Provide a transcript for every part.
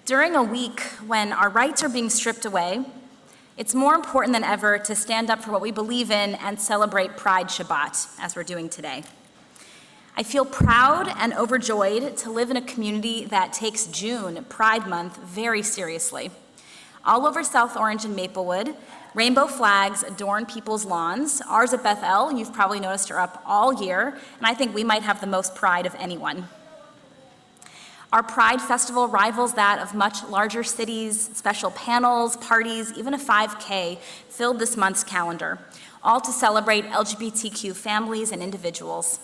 During a week when our rights are being stripped away, it's more important than ever to stand up for what we believe in and celebrate Pride Shabbat, as we're doing today. I feel proud and overjoyed to live in a community that takes June, Pride Month, very seriously. All over South Orange and Maplewood, rainbow flags adorn people's lawns. Ours at Beth, you've probably noticed, are up all year, and I think we might have the most pride of anyone. Our Pride Festival rivals that of much larger cities. Special panels, parties, even a 5K filled this month's calendar, all to celebrate LGBTQ families and individuals.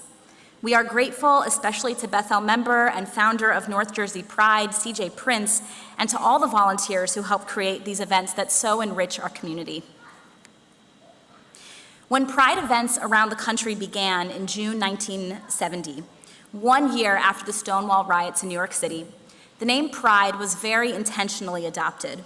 We are grateful especially to Beth member and founder of North Jersey Pride, CJ Prince, and to all the volunteers who helped create these events that so enrich our community. When Pride events around the country began in June 1970, 1 year after the Stonewall riots in New York City, the name Pride was very intentionally adopted.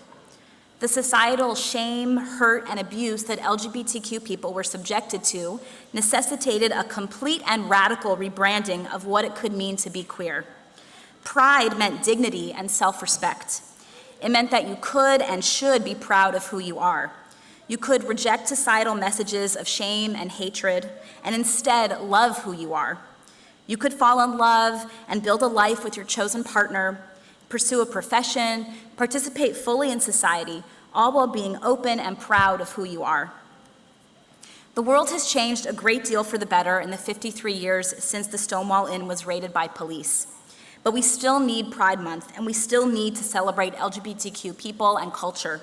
The societal shame, hurt, and abuse that LGBTQ people were subjected to necessitated a complete and radical rebranding of what it could mean to be queer. Pride meant dignity and self-respect. It meant that you could and should be proud of who you are. You could reject societal messages of shame and hatred and instead love who you are. You could fall in love and build a life with your chosen partner, pursue a profession, participate fully in society, all while being open and proud of who you are. The world has changed a great deal for the better in the 53 years since the Stonewall Inn was raided by police. But we still need Pride Month, and we still need to celebrate LGBTQ people and culture.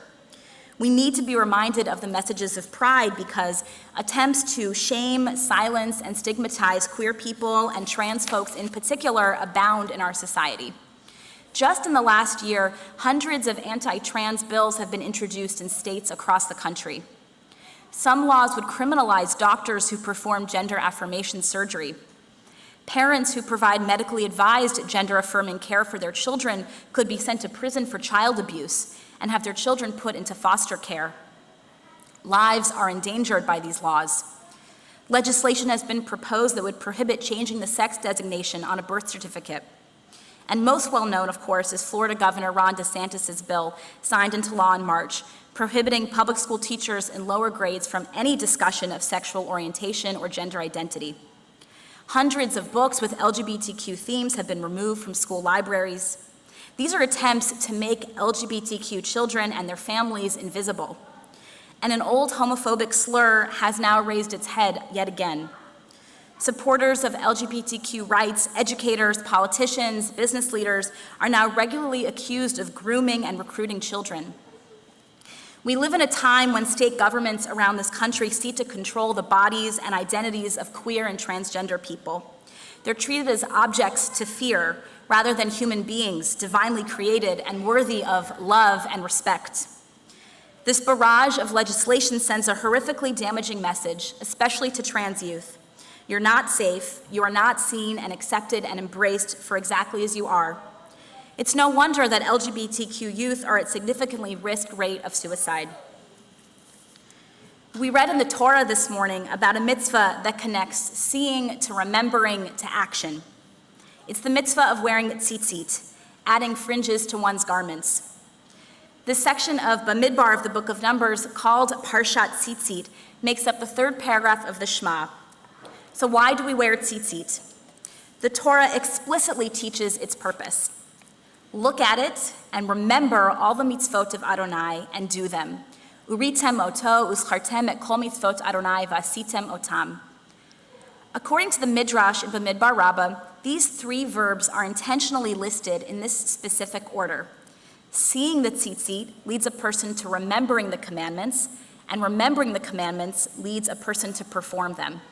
We need to be reminded of the messages of pride because attempts to shame, silence, and stigmatize queer people and trans folks in particular abound in our society. Just in the last year, hundreds of anti-trans bills have been introduced in states across the country. Some laws would criminalize doctors who perform gender affirmation surgery. Parents who provide medically advised gender-affirming care for their children could be sent to prison for child abuse and have their children put into foster care. Lives are endangered by these laws. Legislation has been proposed that would prohibit changing the sex designation on a birth certificate. And most well known, of course, is Florida Governor Ron DeSantis' bill, signed into law in March, prohibiting public school teachers in lower grades from any discussion of sexual orientation or gender identity. Hundreds of books with LGBTQ themes have been removed from school libraries. These are attempts to make LGBTQ children and their families invisible. And an old homophobic slur has now raised its head yet again. Supporters of LGBTQ rights, educators, politicians, business leaders are now regularly accused of grooming and recruiting children. We live in a time when state governments around this country seek to control the bodies and identities of queer and transgender people. They're treated as objects to fear rather than human beings, divinely created and worthy of love and respect. This barrage of legislation sends a horrifically damaging message, especially to trans youth. You're not safe, you are not seen and accepted and embraced for exactly as you are. It's no wonder that LGBTQ youth are at significantly risk rate of suicide. We read in the Torah this morning about a mitzvah that connects seeing to remembering to action. It's the mitzvah of wearing tzitzit, adding fringes to one's garments. This section of Bamidbar of the book of Numbers, called Parshat Tzitzit, makes up the third paragraph of the Shema. So why do we wear tzitzit? The Torah explicitly teaches its purpose. Look at it and remember all the mitzvot of Adonai and do them. Uritem oto uschartem et kol mitzvot Adonai vasitem otam. According to the Midrash in Bamidbar Rabbah, these three verbs are intentionally listed in this specific order. Seeing the tzitzit leads a person to remembering the commandments, and remembering the commandments leads a person to perform them.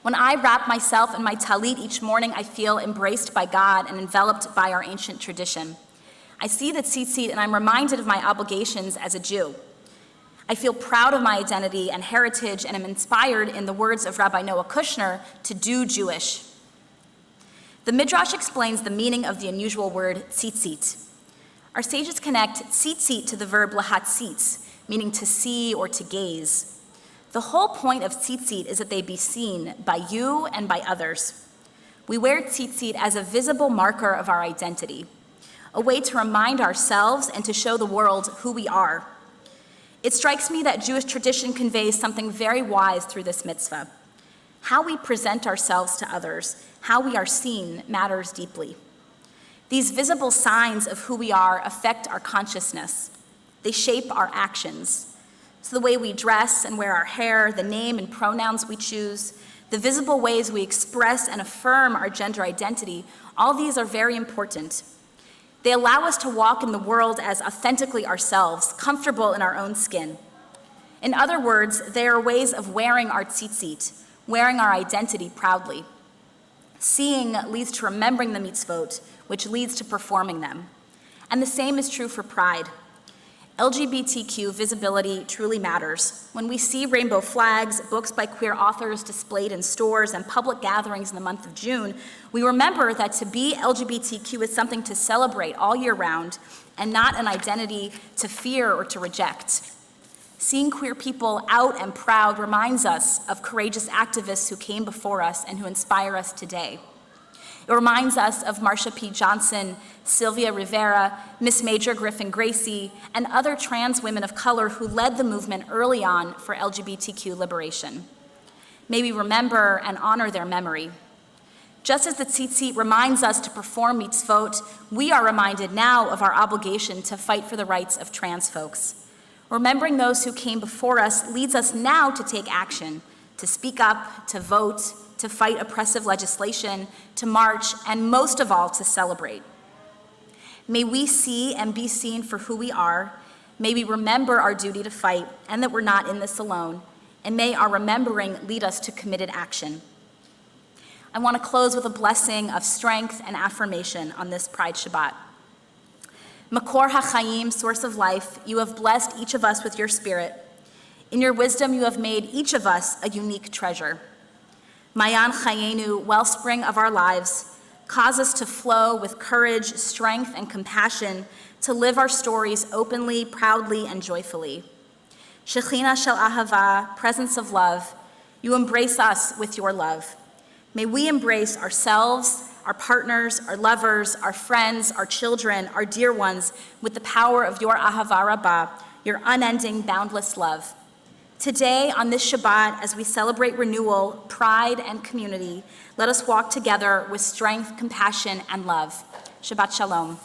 When I wrap myself in my talit each morning, I feel embraced by God and enveloped by our ancient tradition. I see the tzitzit and I'm reminded of my obligations as a Jew. I feel proud of my identity and heritage and am inspired, in the words of Rabbi Noah Kushner, to do Jewish. The Midrash explains the meaning of the unusual word tzitzit. Our sages connect tzitzit to the verb lahatzitz, meaning to see or to gaze. The whole point of tzitzit is that they be seen by you and by others. We wear tzitzit as a visible marker of our identity, a way to remind ourselves and to show the world who we are. It strikes me that Jewish tradition conveys something very wise through this mitzvah. How we present ourselves to others, how we are seen, matters deeply. These visible signs of who we are affect our consciousness. They shape our actions. So the way we dress and wear our hair, the name and pronouns we choose, the visible ways we express and affirm our gender identity, all these are very important. They allow us to walk in the world as authentically ourselves, comfortable in our own skin. In other words, they are ways of wearing our tzitzit, wearing our identity proudly. Seeing leads to remembering the mitzvot, which leads to performing them. And the same is true for pride. LGBTQ visibility truly matters. When we see rainbow flags, books by queer authors displayed in stores, and public gatherings in the month of June, we remember that to be LGBTQ is something to celebrate all year round and not an identity to fear or to reject. Seeing queer people out and proud reminds us of courageous activists who came before us and who inspire us today. It reminds us of Marsha P. Johnson, Sylvia Rivera, Miss Major Griffin Gracie, and other trans women of color who led the movement early on for LGBTQ liberation. May we remember and honor their memory. Just as the Tzitzit reminds us to perform mitzvot, we are reminded now of our obligation to fight for the rights of trans folks. Remembering those who came before us leads us now to take action, to speak up, to vote, to fight oppressive legislation, to march, and most of all, to celebrate. May we see and be seen for who we are. May we remember our duty to fight and that we're not in this alone. And may our remembering lead us to committed action. I want to close with a blessing of strength and affirmation on this Pride Shabbat. Makor HaChaim, source of life, you have blessed each of us with your spirit. In your wisdom, you have made each of us a unique treasure. Mayan Chayenu, wellspring of our lives, cause us to flow with courage, strength, and compassion to live our stories openly, proudly, and joyfully. Shechina Shel Ahava, presence of love, you embrace us with your love. May we embrace ourselves, our partners, our lovers, our friends, our children, our dear ones, with the power of your Ahava Rabbah, your unending, boundless love. Today, on this Shabbat, as we celebrate renewal, pride, and community, let us walk together with strength, compassion, and love. Shabbat Shalom.